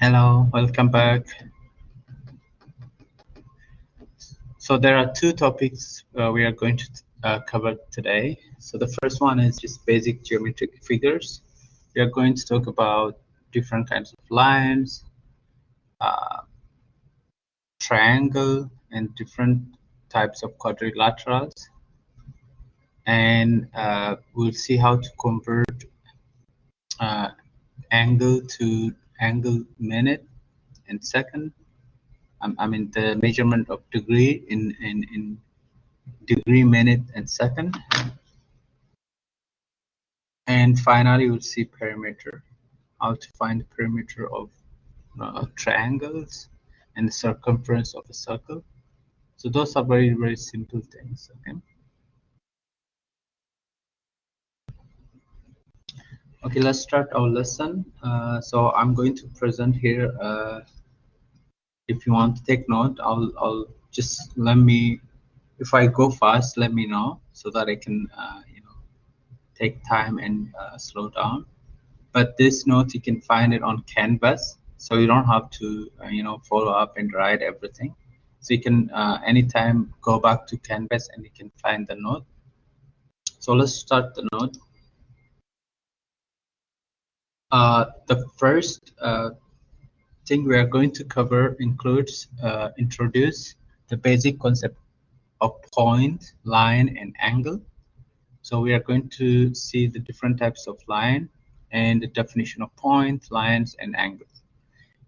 Hello, welcome back. So there are two topics we are going to cover today. So the first one is just basic geometric figures. We are going to talk about different kinds of lines, triangle, and different types of quadrilaterals. And we'll see how to convert angle to angle minute and second. I mean the measurement of degree in degree, minute, and second. And finally, we'll see perimeter, how to find the perimeter of triangles and the circumference of a circle. So those are very, very simple things. Okay, let's start our lesson. So I'm going to present here. If you want to take note, I'll just if I go fast, let me know so that I can take time and slow down. But this note, you can find it on Canvas, so you don't have to follow up and write everything. So you can anytime go back to Canvas and you can find the note. So let's start the note. The first thing we are going to cover includes introduce the basic concept of point, line, and angle. So we are going to see the different types of line and the definition of point, lines, and angles.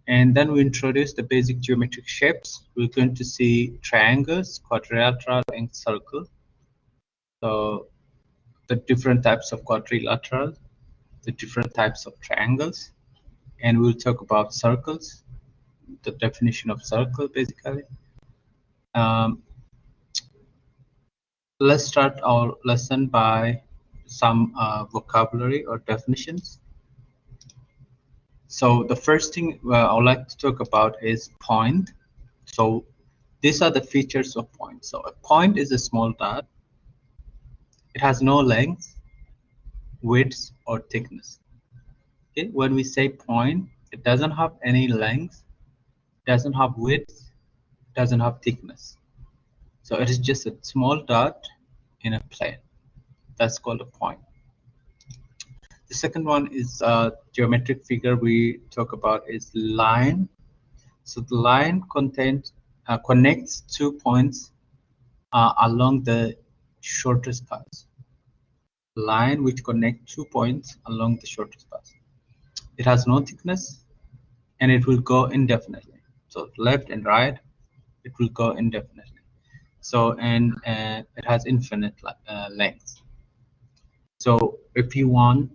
And then we introduce the basic geometric shapes. We're going to see triangles, quadrilateral, and circle. So the different types of quadrilateral, the different types of triangles, and we'll talk about circles, the definition of circle basically. Let's start our lesson by some vocabulary or definitions. So the first thing I would like to talk about is point. So these are the features of point. So a point is a small dot. It has no length, width, or thickness. Okay, when we say point, it doesn't have any length, doesn't have width, doesn't have thickness. So it is just a small dot in a plane. That's called a point. The second one is geometric figure we talk about is line. So the line connects 2 points along the shortest path. Line which connects 2 points along the shortest path. It has no thickness and it will go indefinitely. So left and right, it will go indefinitely. So and it has infinite length. So if you want,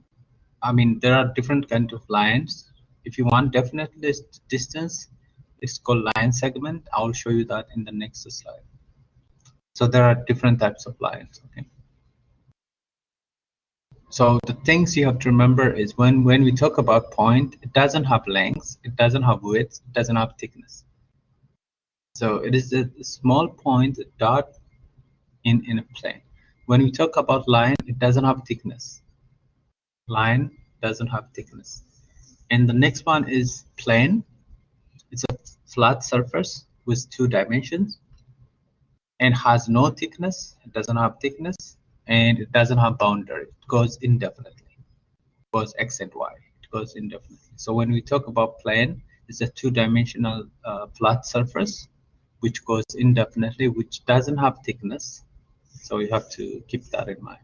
I mean, there are different kinds of lines. If you want definite distance, it's called line segment. I'll show you that in the next slide. So there are different types of lines. Okay. So the things you have to remember is when we talk about point, it doesn't have length, it doesn't have width, it doesn't have thickness. So it is a small point, a dot in a plane. When we talk about line, it doesn't have thickness. Line doesn't have thickness. And the next one is plane. It's a flat surface with 2 dimensions and has no thickness. It doesn't have thickness and it doesn't have boundary. It goes indefinitely. It goes X and Y. It goes indefinitely. So when we talk about plane, it's a 2-dimensional flat surface which goes indefinitely, which doesn't have thickness. So you have to keep that in mind.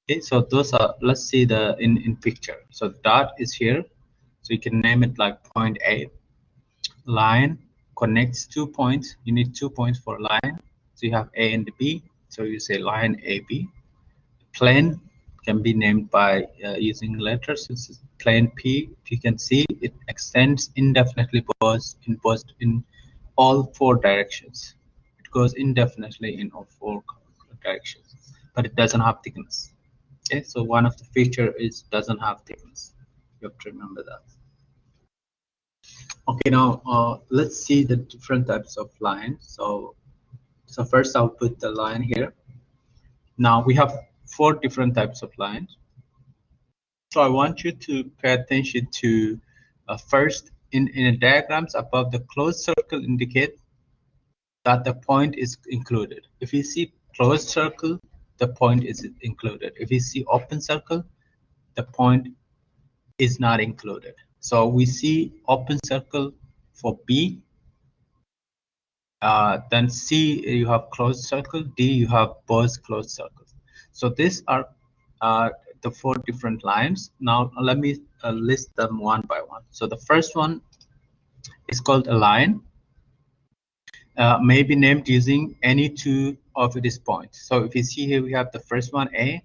Okay, so those are, let's see the in picture. So the dot is here, so you can name it like point A. Line connects 2 points. You need 2 points for line. So you have A and B. So you say line AB. Plane can be named by using letters. It's plane P. You can see it extends indefinitely in all 4 directions. It goes indefinitely in all 4 directions, but it doesn't have thickness. Okay, so one of the feature is doesn't have thickness. You have to remember that. Okay, now let's see the different types of lines. So first I'll put the line here. Now we have 4 different types of lines. So I want you to pay attention to first in a diagrams above, the closed circle indicate that the point is included. If you see closed circle, the point is included. If you see open circle, the point is not included. So we see open circle for B, then C you have closed circle, D you have both closed circles. So these are the 4 different lines. Now let me list them one by one. So the first one is called a line, may be named using any 2 of its points. So if you see here, we have the first one A,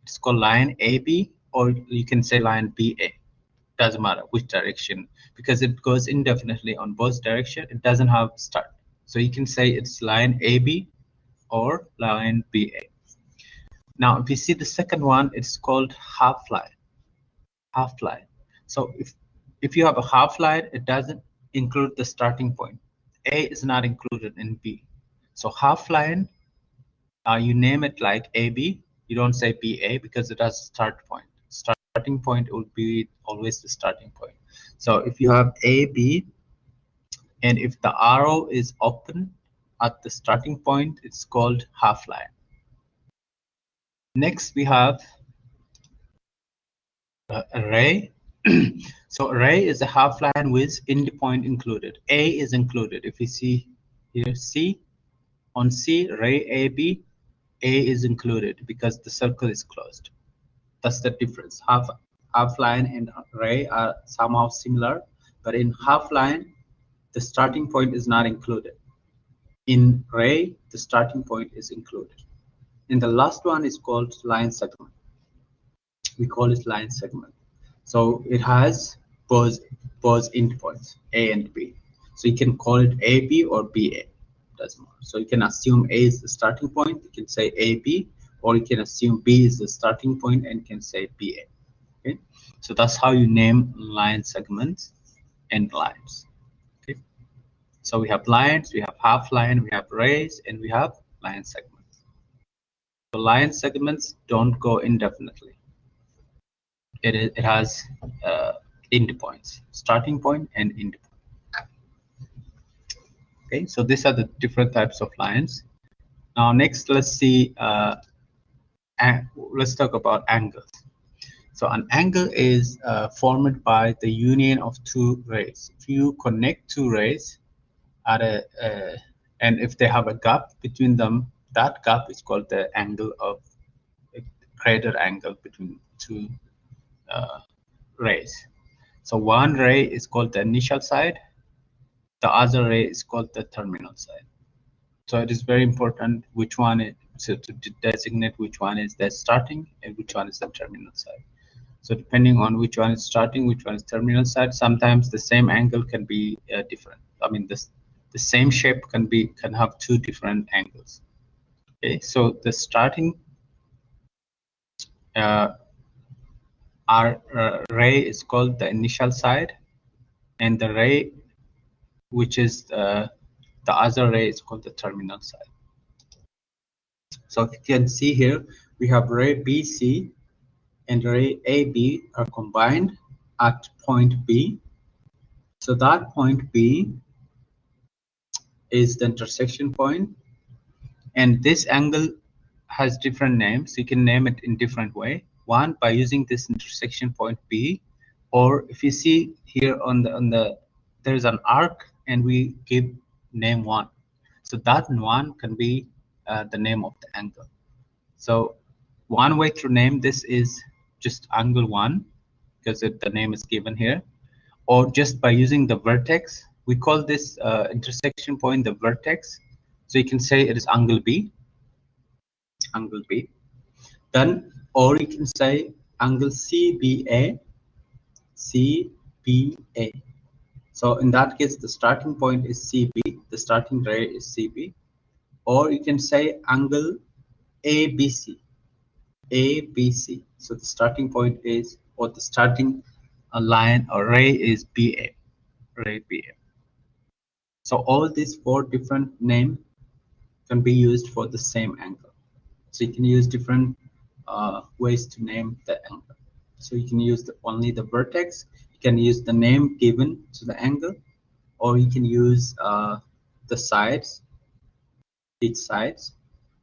it's called line AB, or you can say line BA. Doesn't matter which direction, because it goes indefinitely on both direction. It doesn't have start. So you can say it's line AB or line BA. Now, if you see the second one, it's called half line. Half line. So if you have a half line, it doesn't include the starting point. A is not included in B. So half line, you name it like AB. You don't say BA because it has a start point. Starting point would be always the starting point. So if you have AB, and if the arrow is open at the starting point, it's called half line. Next, we have array. So array is a half line with end point included. A is included. If you see here, C, on C, array AB, A is included because the circle is closed. That's the difference. Half line and array are somehow similar, but in half line, the starting point is not included. In array, the starting point is included. And the last one is called line segment. We call it line segment. So it has both endpoints, A and B. So you can call it AB or BA. Doesn't matter. So you can assume A is the starting point. You can say AB, or you can assume B is the starting point and can say BA. Okay. So that's how you name line segments and lines. Okay. So we have lines, we have half line, we have arrays, and we have line segments. The line segments don't go indefinitely. It has end points, starting point and end point. Okay, so these are the different types of lines. Now next, let's see. Let's talk about angles. So an angle is formed by the union of 2 rays. If you connect 2 rays at and if they have a gap between them, that gap is called the angle of greater angle between 2 rays. So one ray is called the initial side, the other ray is called the terminal side. So it is very important which one is, to designate which one is the starting and which one is the terminal side. So depending on which one is starting, which one is terminal side, sometimes the same angle can be different. I mean, the same shape can have 2 different angles. Okay, so the starting ray is called the initial side, and the ray which is the other ray is called the terminal side. So if you can see here, we have ray BC and ray AB are combined at point B. So that point B is the intersection point, and this angle has different names. You can name it in different way. One, by using this intersection point B, or if you see here on the there's an arc and we give name 1. So that 1 can be the name of the angle. So one way to name this is just angle 1, because the name is given here, or just by using the vertex. We call this intersection point the vertex. So you can say it is angle B. Angle B. Then, or you can say angle CBA. CBA. So in that case, the starting point is CB, the starting ray is CB, or you can say angle ABC. ABC. So the starting point is, or the starting line or ray is BA. Ray BA. So all these 4 different names can be used for the same angle. So you can use different ways to name the angle. So you can use only the vertex. You can use the name given to the angle, or you can use the sides, each sides.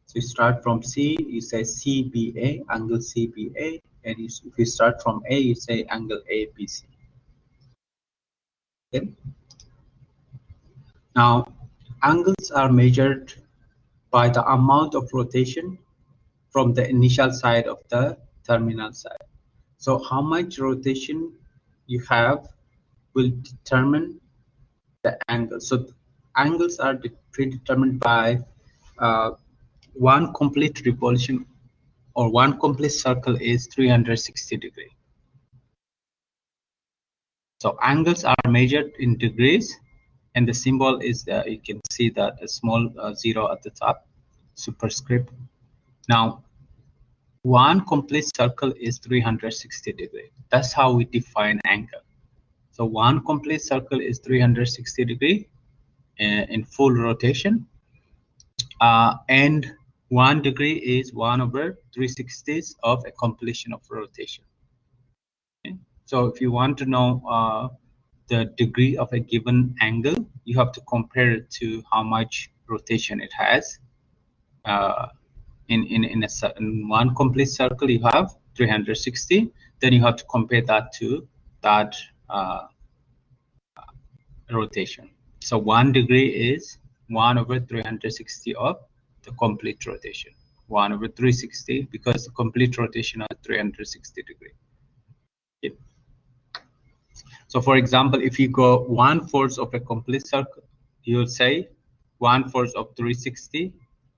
So you start from C, you say CBA, angle CBA, and if you start from A, you say angle ABC. Okay. Now, angles are measured by the amount of rotation from the initial side of the terminal side. So how much rotation you have will determine the angle. So angles are predetermined by one complete revolution, or one complete circle is 360 degrees. So angles are measured in degrees, and the symbol is you can see that a small zero at the top, superscript. Now, one complete circle is 360 degrees. That's how we define angle. So one complete circle is 360 degrees in full rotation, and 1 degree is 1/360 of a completion of rotation. Okay? So if you want to know the degree of a given angle, you have to compare it to how much rotation it has. In one complete circle, you have 360. Then you have to compare that to that rotation. So 1 degree is 1/360 of the complete rotation. 1/360, because the complete rotation is 360 degrees. Okay. So for example, if you go 1/4 of a complete circle, you'll say 1/4 of 360,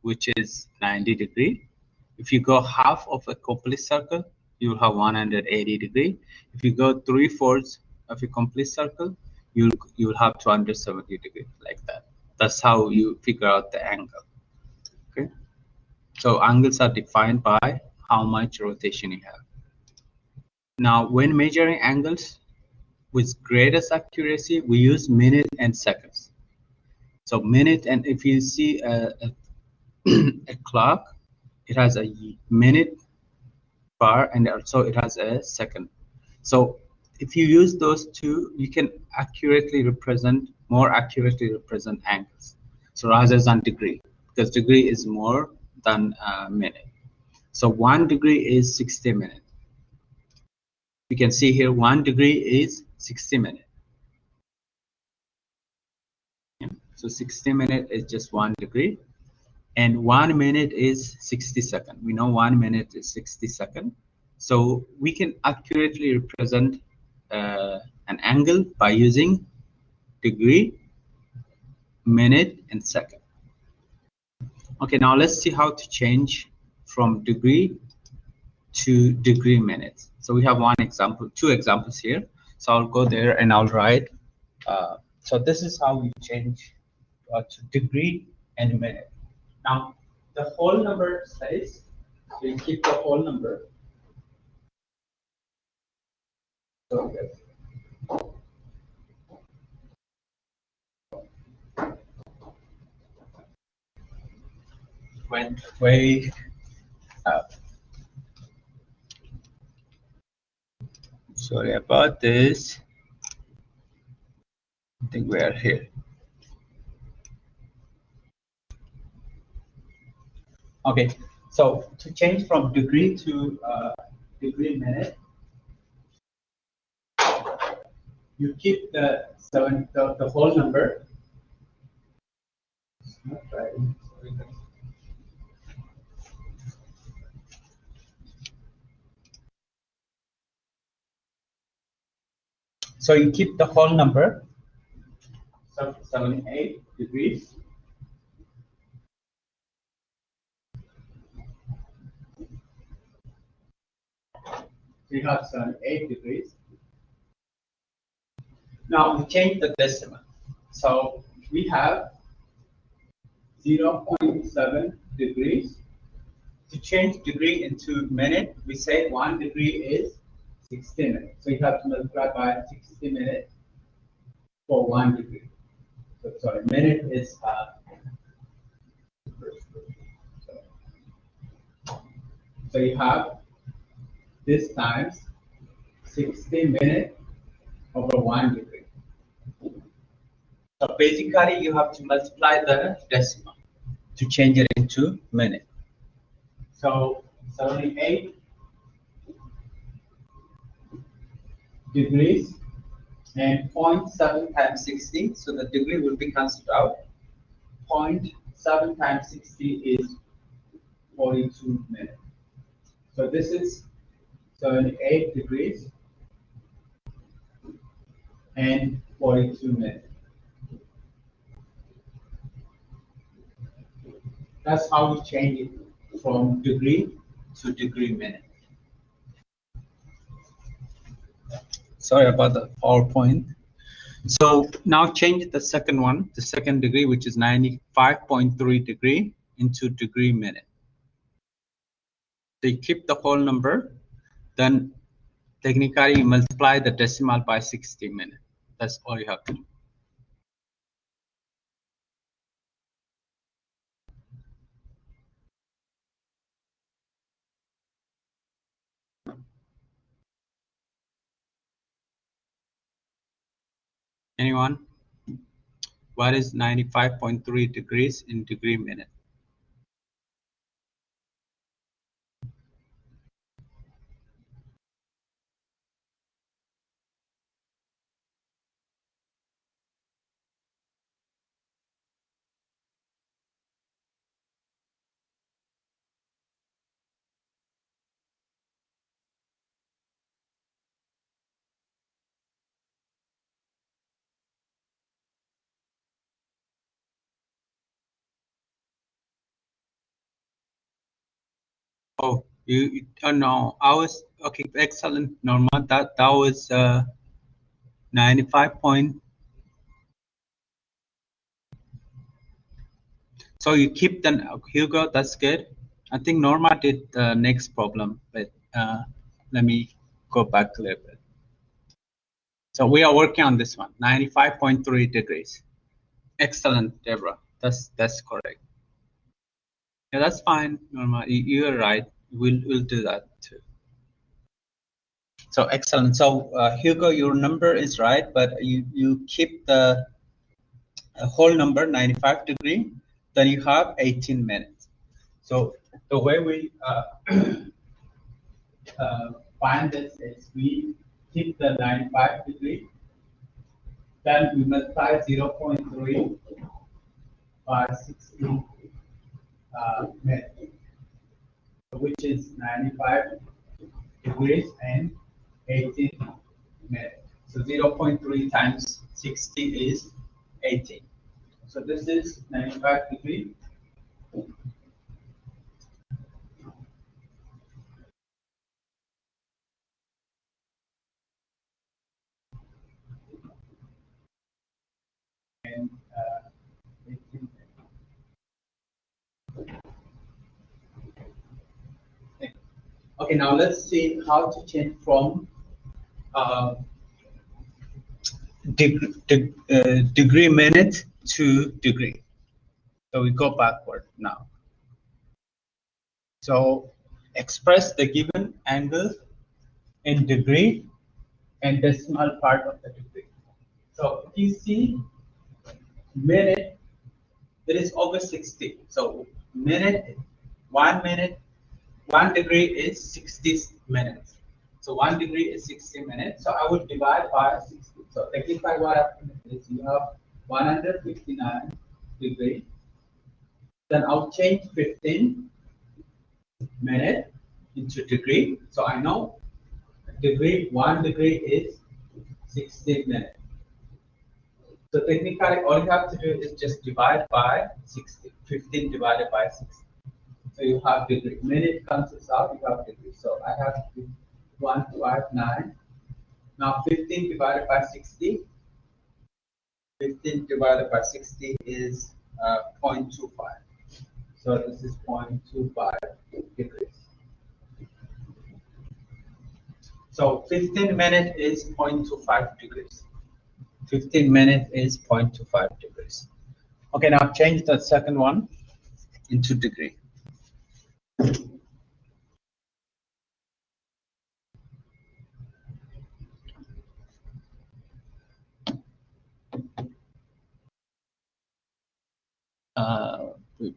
which is 90 degrees. If you go half of a complete circle, you'll have 180 degrees. If you go 3/4 of a complete circle, you'll have 270 degrees, like that. That's how you figure out the angle. Okay. So angles are defined by how much rotation you have. Now, when measuring angles with greatest accuracy, we use minute and seconds. So minute, and if you see a clock, it has a minute bar, and also it has a second. So if you use those two, you can more accurately represent angles. So rather than degree, because degree is more than a minute. So 1 degree is 60 minutes. You can see here 1 degree is 60 minutes. So 60 minutes is just 1 degree, and 1 minute is 60 seconds. We know 1 minute is 60 seconds. So we can accurately represent an angle by using degree, minute, and second. Okay, now let's see how to change from degree to degree minutes. So we have two examples here. So I'll go there and I'll write. So this is how we change to degree and minute. Now, the whole number says, so you keep the whole number. So went way up. Sorry about this. I think we are here. Okay, so to change from degree to degree minute, you keep the whole number. So you keep the whole number, 78 degrees. So you have 78 degrees. Now we change the decimal. So we have 0.7 degrees. To change degree into minute, we say 1 degree is 60 minutes. So you have to multiply by 60 minutes for 1 degree. So sorry, minute is so you have this times 60 minutes over 1 degree. So basically, you have to multiply the decimal to change it into minute. So 78 degrees and 0.7 times 60. So the degree will be cancelled out. 0.7 times 60 is 42 minutes. So this is 78 degrees and 42 minutes. That's how we change it from degree to degree minute. Sorry about the PowerPoint. So now change the second one, the second degree, which is 95.3 degree into degree minute. So you keep the whole number, then technically you multiply the decimal by 60 minutes. That's all you have to do. Anyone? What is 95.3 degrees in degree minute? Oh, oh no, I was, okay, excellent, Norma. That was 95 point. So you keep the, Hugo, that's good. I think Norma did the next problem, but let me go back a little bit. So we are working on this one, 95.3 degrees. Excellent, Deborah. That's correct. Yeah, that's fine, Norma. You're right. We'll do that too. So excellent. So Hugo, your number is right, but you keep the whole number 95 degree, then you have 18 minutes. So the way we find this is we keep the 95 degree, then we multiply 0.3 by 60 minutes, which is 95 degrees and 18 minutes. So 0.3 times 60 is 18. So this is 95 degrees. And 18 minutes. Okay, now let's see how to change from degree minute to degree. So we go backward now. So express the given angle in degree and decimal part of the degree. So if you see minute, it is over 60. So minute, 1 minute, 1 degree is 60 minutes. So 1 degree is 60 minutes. So I would divide by 60. So technically what happens is you have 159 degrees. Then I'll change 15 minutes into degree. So I know degree, 1 degree is 60 minutes. So technically all you have to do is just divide by 60. 15 divided by 60. So you have degree. Minute cancels out, you have degree. So I have 159. Now 15 divided by 60. 15 divided by 60 is 0.25. So this is 0.25 degrees. So 15 minutes is 0.25 degrees. 15 minutes is 0.25 degrees. Okay, now change the second one into degree.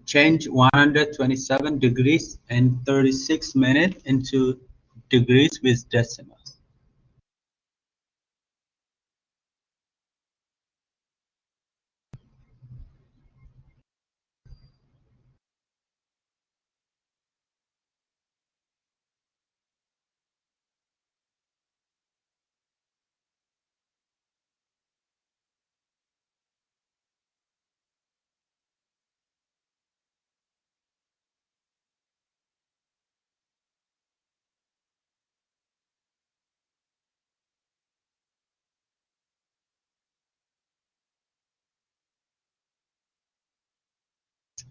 change 127 degrees and 36 minutes into degrees with decimals.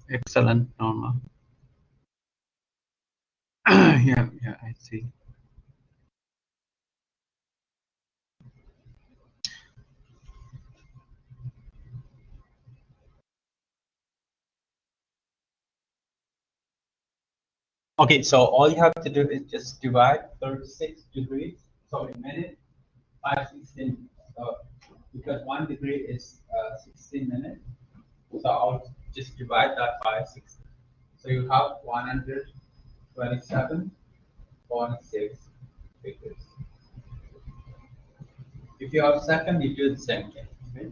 Excellent, Norma. Yeah, I see. Okay, so all you have to do is just divide 36 degrees, so a minute, by 16. So because 1 degree is 16 minutes, so I'll just divide that by 16. So you have 127.6 degrees. If you have second, you do the same thing. Okay?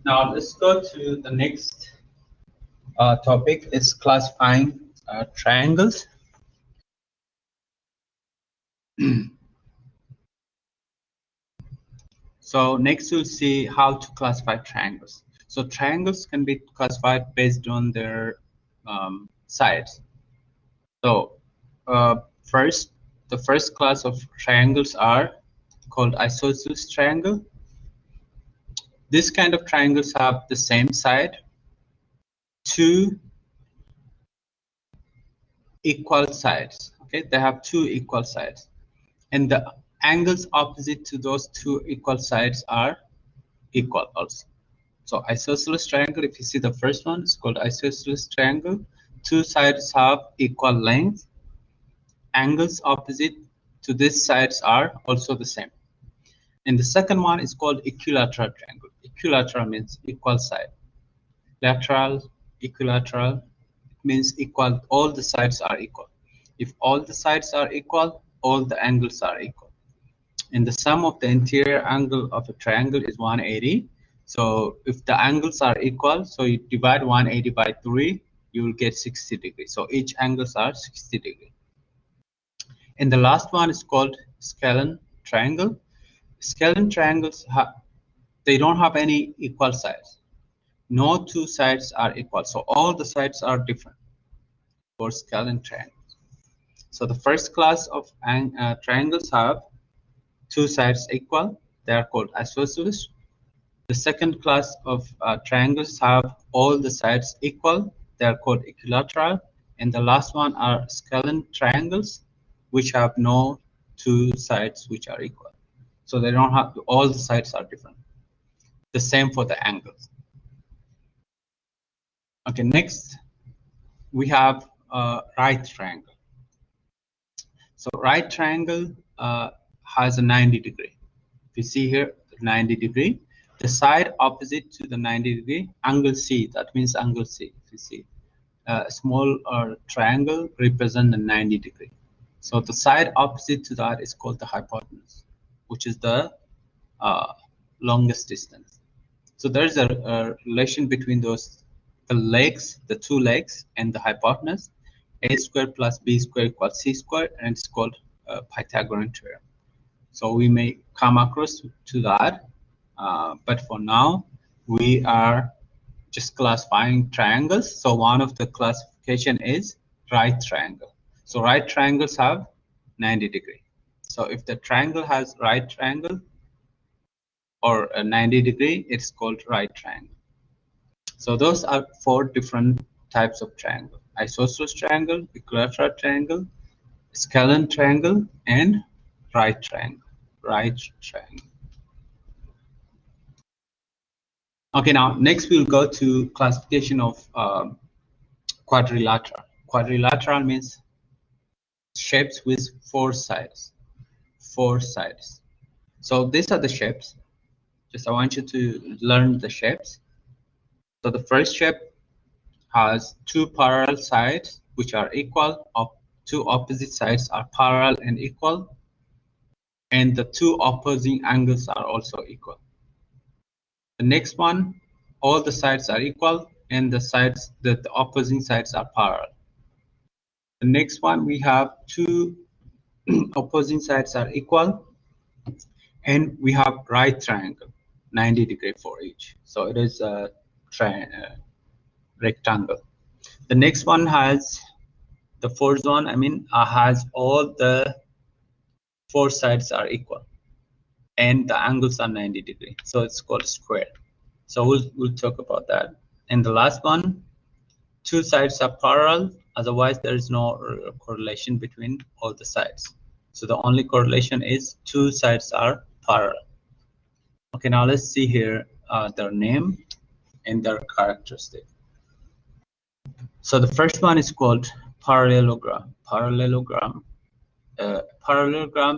Now let's go to the next topic. Is classifying triangles. So next we'll see how to classify triangles. So triangles can be classified based on their sides. So the first class of triangles are called isosceles triangle. This kind of triangles have the same side, two equal sides. Okay, they have two equal sides, and the angles opposite to those two equal sides are equal also. So isosceles triangle, if you see the first one, it's called isosceles triangle. Two sides have equal length. Angles opposite to these sides are also the same. And the second one is called equilateral triangle. Equilateral means equal side. Lateral, equilateral means equal, all the sides are equal. If all the sides are equal, all the angles are equal. And the sum of the interior angle of a triangle is 180. So if the angles are equal, so you divide 180 by 3, you will get 60 degrees. So each angles are 60 degrees. And the last one is called scalene triangle. Scalene triangles, they don't have any equal sides. No two sides are equal. So all the sides are different for scalene triangles. So the first class of triangles have two sides equal. They are called isosceles. The second class of triangles have all the sides equal. They are called equilateral. And the last one are scalene triangles, which have no two sides which are equal. So they don't have, all the sides are different. The same for the angles. Okay, next we have right triangle. So right triangle has a 90 degree. If you see here, 90 degree. The side opposite to the 90 degree, angle C, that means angle C. If you see, a small triangle represent the 90 degree. So the side opposite to that is called the hypotenuse, which is the longest distance. So there's a relation between those, the legs, the two legs, and the hypotenuse. A squared plus B squared equals C squared, and it's called Pythagorean theorem. So we may come across to that, but for now we are just classifying triangles. So one of the classification is right triangle. So right triangles have 90 degree. So if the triangle has right triangle or a 90 degree, it's called right triangle. So those are four different types of triangle: isosceles triangle, equilateral triangle, scalene triangle, and right triangle. Right triangle. Okay, now next we'll go to classification of quadrilateral. Quadrilateral means shapes with four sides. Four sides. So these are the shapes. Just I want you to learn the shapes. So the first shape has two parallel sides which are equal, two opposite sides are parallel and equal, and the two opposing angles are also equal. The next one, all the sides are equal and the opposing sides are parallel. The next one, we have two opposing sides are equal and we have right triangle, 90 degrees for each. So it is a rectangle. The next one has the fourth one, has all the four sides are equal and the angles are 90 degrees. So it's called square. So we'll talk about that. And the last one, two sides are parallel, otherwise there is no correlation between all the sides. So the only correlation is two sides are parallel. Okay, now let's see here their name and their characteristic. So the first one is called parallelogram. Parallelogram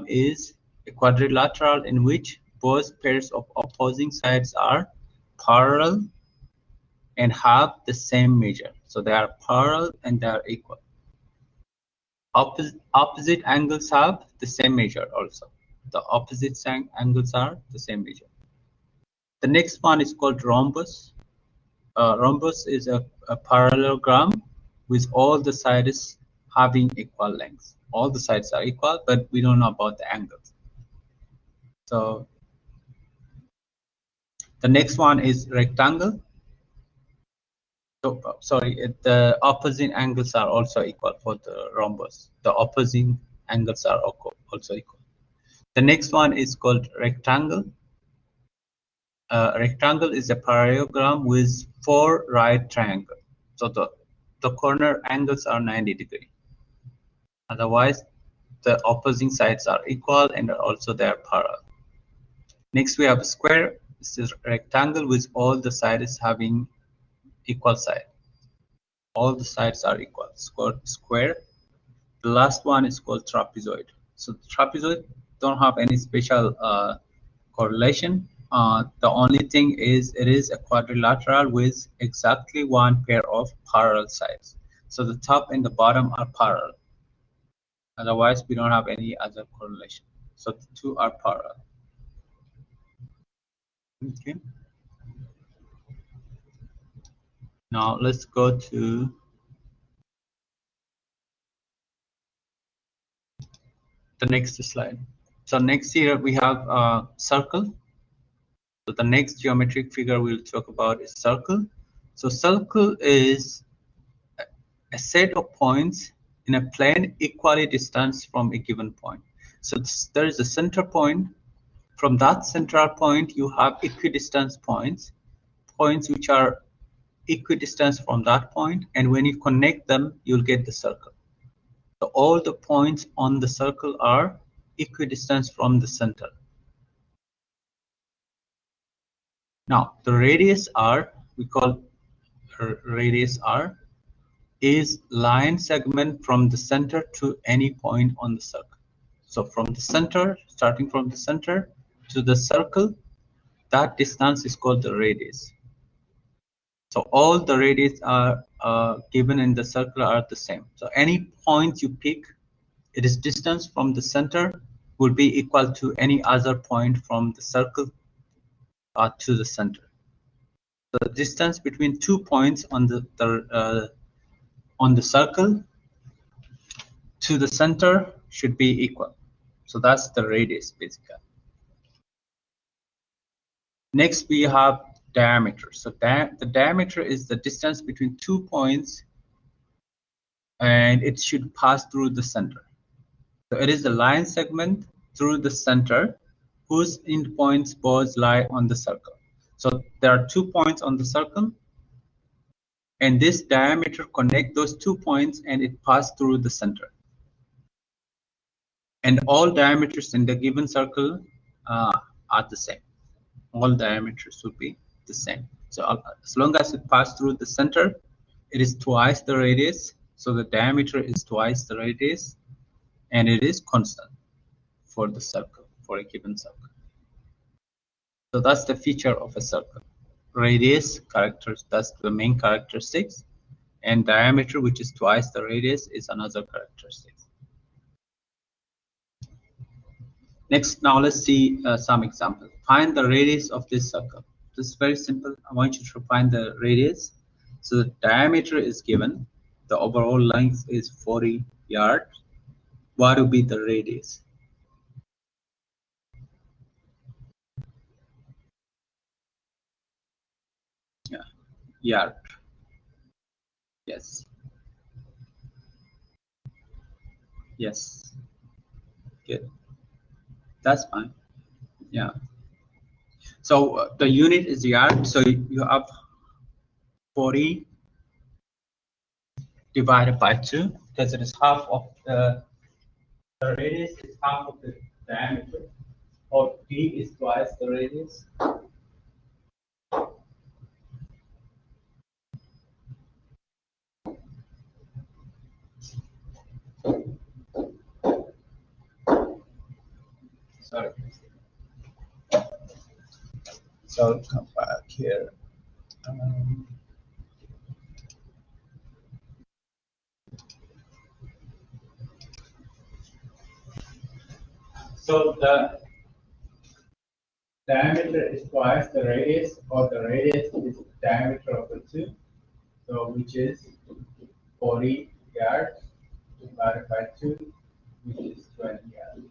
is a quadrilateral in which both pairs of opposing sides are parallel and have the same measure. So they are parallel and they are equal. Opposite angles have the same measure also. The opposite angles are the same measure. The next one is called rhombus. Rhombus is a parallelogram with all the sides having equal lengths. All the sides are equal, but we don't know about the angles. So the next one is rectangle. So the opposite angles are also equal for the rhombus. The opposing angles are also equal. The next one is called rectangle. Rectangle is a parallelogram with four right triangles. So the corner angles are 90 degrees. Otherwise, the opposing sides are equal and also they are parallel. Next, we have a square. This is a rectangle with all the sides having equal side. All the sides are equal. Square. The last one is called trapezoid. So the trapezoid don't have any special correlation. The only thing is it is a quadrilateral with exactly one pair of parallel sides. So the top and the bottom are parallel. Otherwise, we don't have any other correlation. So the two are parallel. Okay. Now let's go to the next slide. So next here we have a circle. So the next geometric figure we'll talk about is circle. So circle is a set of points in a plane equally distant from a given point. So there is a center point. From that central point, you have equidistant points which are equidistant from that point, and when you connect them, you'll get the circle. So all the points on the circle are equidistant from the center. Now the radius r, we call radius r, is line segment from the center to any point on the circle. So from the center, starting from the center to the circle, that distance is called the radius. So all the radius are given in the circle are the same. So any point you pick, it is distance from the center will be equal to any other point from the circle to the center. So the distance between 2 points on the circle to the center should be equal. So that's the radius basically. Next we have diameter. So the diameter is the distance between 2 points and it should pass through the center. So it is the line segment through the center whose endpoints both lie on the circle. So there are 2 points on the circle and this diameter connect those 2 points and it passes through the center. And all diameters in the given circle are the same. All diameters will be the same. So as long as it passes through the center, it is twice the radius. So the diameter is twice the radius, and it is constant for the circle, for a given circle. So that's the feature of a circle. Radius characters, that's the main characteristics. and diameter, which is twice the radius, is another characteristic. Next, now let's see some examples. Find the radius of this circle. This is very simple. I want you to find the radius. So the diameter is given. The overall length is 40 yards. What would be the radius? Yeah, yard. Yes. Yes. Good. That's fine. Yeah. So the unit is yard. So you have 40 divided by 2, because it is half of the radius is half of the diameter, or d is twice the radius. Sorry. So come back here. So the diameter is twice the radius, or the radius is the diameter of the two. So which is 40 yards divided by 2, which is 20 yards.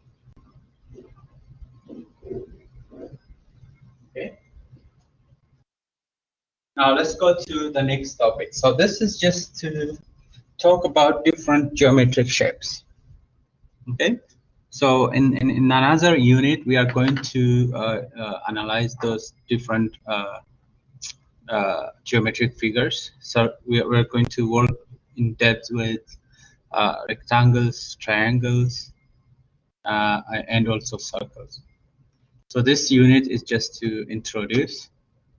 Okay. Now let's go to the next topic. So this is just to talk about different geometric shapes. Okay. So in another unit, we are going to analyze those different geometric figures. So we're going to work in depth with rectangles, triangles, and also circles. So this unit is just to introduce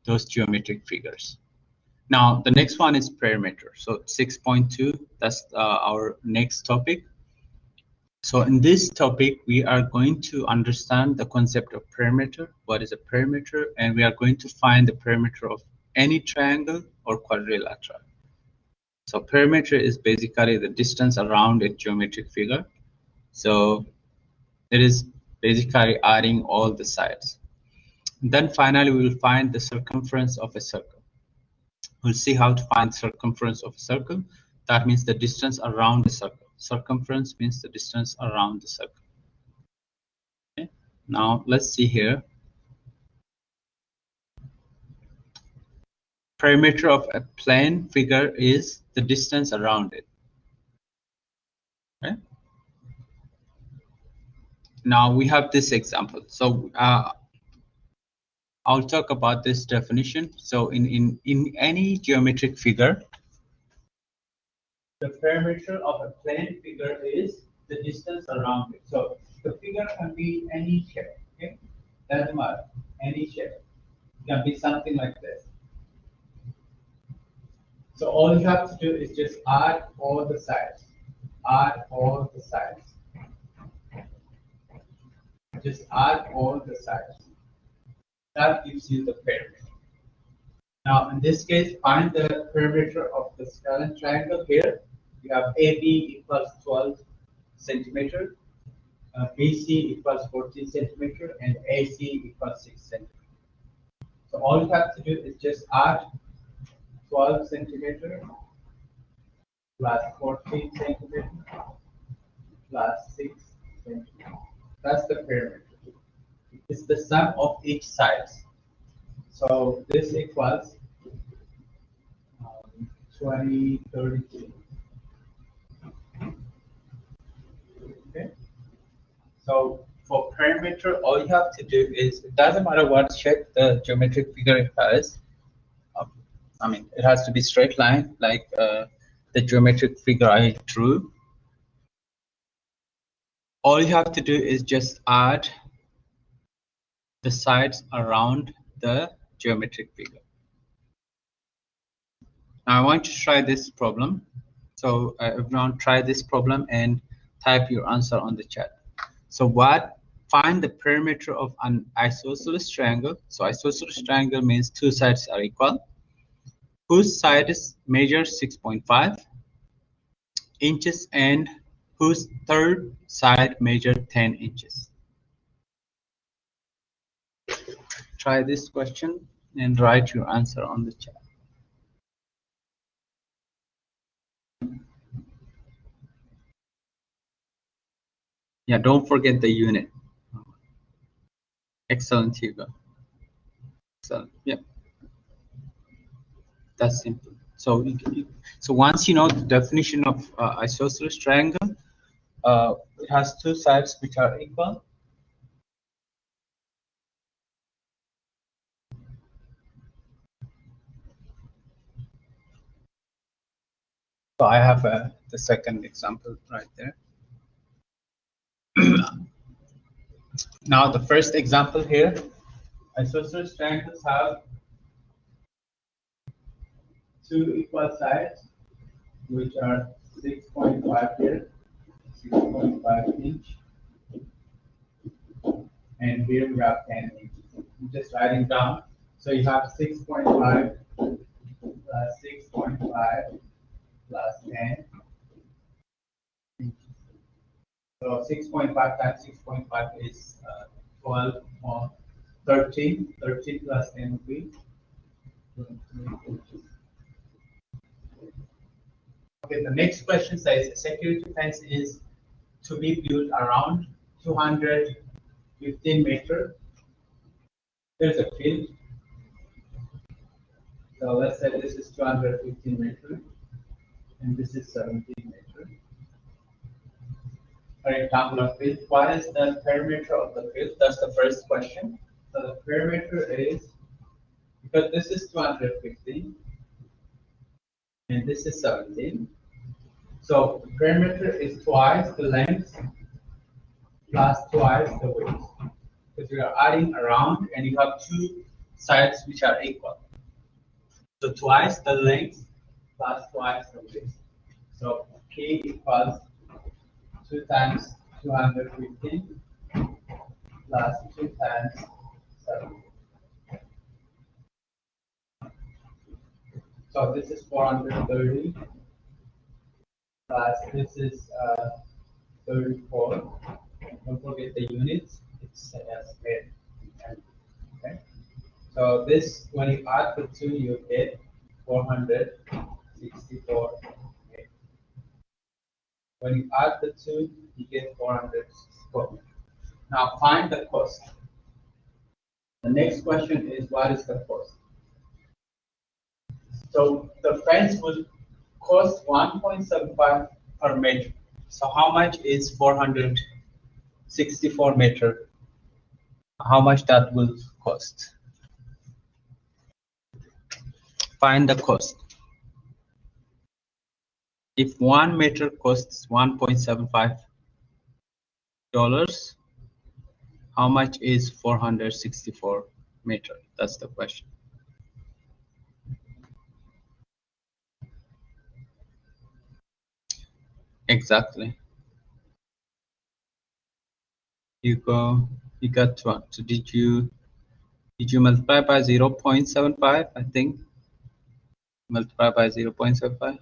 those geometric figures. Now the next one is perimeter. So 6.2, that's our next topic. So in this topic, we are going to understand the concept of perimeter. What is a perimeter? And we are going to find the perimeter of any triangle or quadrilateral. So perimeter is basically the distance around a geometric figure. So it is basically adding all the sides. Then finally, we will find the circumference of a circle. We'll see how to find circumference of a circle. That means the distance around the circle. Circumference means the distance around the circle. Okay. Now let's see here. Perimeter of a plane figure is the distance around it. Okay. Now we have this example. So I'll talk about this definition. So in any geometric figure, the perimeter of a plane figure is the distance around it. So the figure can be any shape. Okay, doesn't matter, any shape. It can be something like this. So all you have to do is just add all the sides. Add all the sides. Just add all the sides. That gives you the perimeter. Now, in this case, find the perimeter of the scalene triangle here. You have AB equals 12 centimeter, BC equals 14 centimeter, and AC equals 6 centimeter. So all you have to do is just add 12 centimeter plus 14 centimeter plus 6 centimeter. That's the perimeter. It's the sum of each side. So this equals 20, 32. Okay. So for perimeter, all you have to do is, it doesn't matter what shape the geometric figure it has. I mean, it has to be straight line, like the geometric figure I drew. All you have to do is just add the sides around the geometric figure. Now I want to try this problem. So everyone try this problem and type your answer on the chat. So find the perimeter of an isosceles triangle. So isosceles triangle means two sides are equal. whose side is measures 6.5 inches and whose third side measured 10 inches. Try this question and write your answer on the chat. Yeah, don't forget the unit. Excellent, Hugo. Excellent. Yeah, that's simple. So, once you know the definition of isosceles triangle, it has two sides which are equal. So I have the second example right there. Now the first example here, isosceles triangles have two equal sides which are 6.5 here, 6.5 inch, and here we have 10 inches. I'm just writing down. So you have 6.5 plus 6.5 plus 10. So 6.5 times 6.5 is 12 or 13. 13 plus 10 would be 23 inches. Okay, the next question says a security fence is to be built around 215 meters. There's a field. So let's say this is 215 meters and this is 17 meters. A rectangular field. What is the perimeter of the field? That's the first question. So the perimeter is, because this is 215 and this is 17. So the perimeter is twice the length plus twice the width. Because you are adding around and you have two sides which are equal. So twice the length plus twice the width. So K equals 2 times 215 plus 2 times 7. So this is 430 plus this is 34. Don't forget the units. It's as made. Okay. So this, when you add the two, you get 464. Okay. When you add the two, you get 464. Now find the cost. The next question is, what is the cost? So the fence would cost 1.75 per meter. So how much is 464 meter? How much that will cost? Find the cost. If 1 meter costs $1.75, how much is 464 meter? That's the question. Exactly. You got one. So did you multiply by 0.75? I think multiply by 0.75.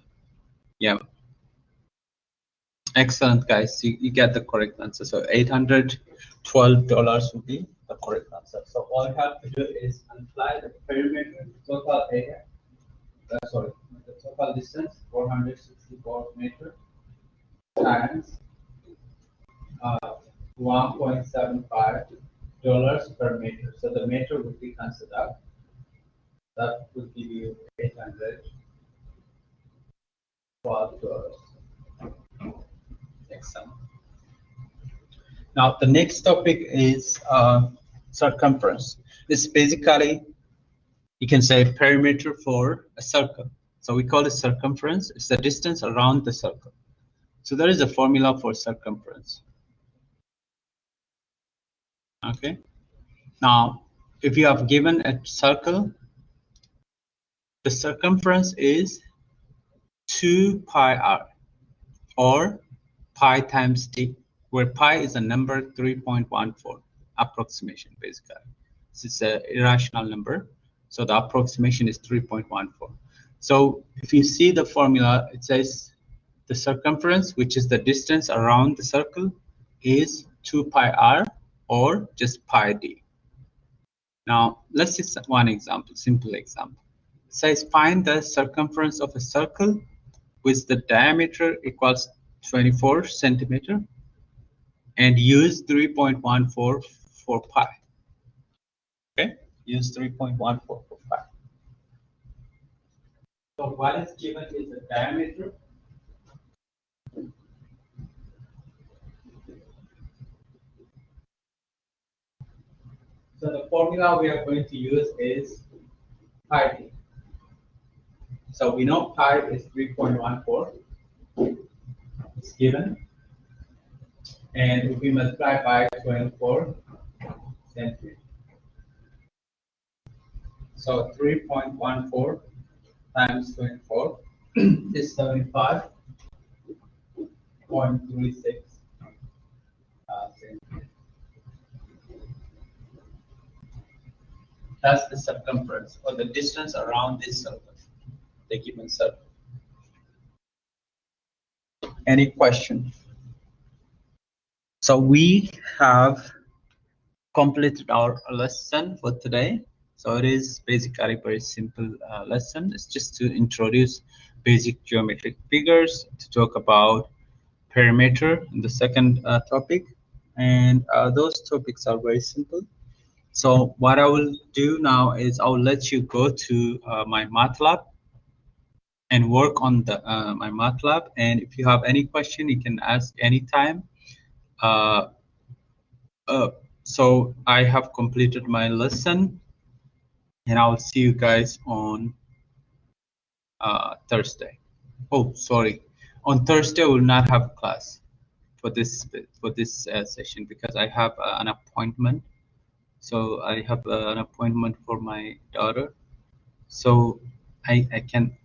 Yeah. Excellent, guys. You get the correct answer. So $812 would be the correct answer. So all you have to do is apply the perimeter total area. Sorry, the total distance 464 meters times $1.75 per meter. So the meter would be considered. That would give you $812. Excellent. Now the next topic is circumference. This is basically, you can say, perimeter for a circle. So we call it circumference. It's the distance around the circle. So there is a formula for circumference. Okay. Now, if you have given a circle, the circumference is 2 pi r, or pi times t, where pi is a number 3.14, approximation basically. This is an irrational number, so the approximation is 3.14. So if you see the formula, it says the circumference, which is the distance around the circle, is 2 pi r or just pi d. Now let's see one example, simple example. It says find the circumference of a circle with the diameter equals 24 centimeter and use 3.14 for pi. Okay, use 3.14 for pi. So what is given is the diameter. So the formula we are going to use is pi d. So we know pi is 3.14. It's given. And if we multiply by 24 centimeters. So 3.14 times 24 is 75.36 centimeters. That's the circumference or the distance around this circle, the given circle. Any question? So we have completed our lesson for today. So it is basically a very simple lesson. It's just to introduce basic geometric figures, to talk about perimeter in the second topic, and those topics are very simple. So what I will do now is I'll let you go to my MATLAB and work on the my MATLAB, and if you have any question you can ask anytime. So I have completed my lesson, and I'll see you guys on Thursday. Oh, sorry, on Thursday we'll not have class for this session because I have an appointment. So I have an appointment for my daughter, so I can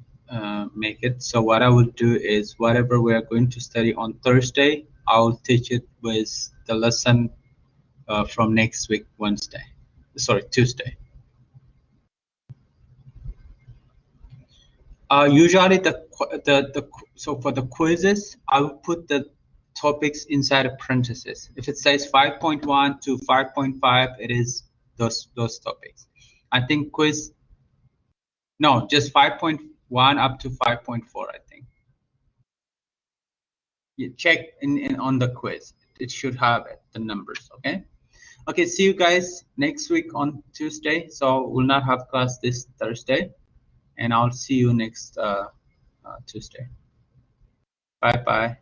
make it. So what I will do is whatever we are going to study on Thursday, I'll teach it with the lesson from next week, Tuesday. Usually so for the quizzes, I will put the topics inside of parentheses. If it says 5.1 to 5.5, it is those topics. I think quiz, no, just 5.1 up to 5.4, I think. You check on the quiz. It should have the numbers, okay? Okay, see you guys next week on Tuesday. So we'll not have class this Thursday, and I'll see you next Tuesday. Bye-bye.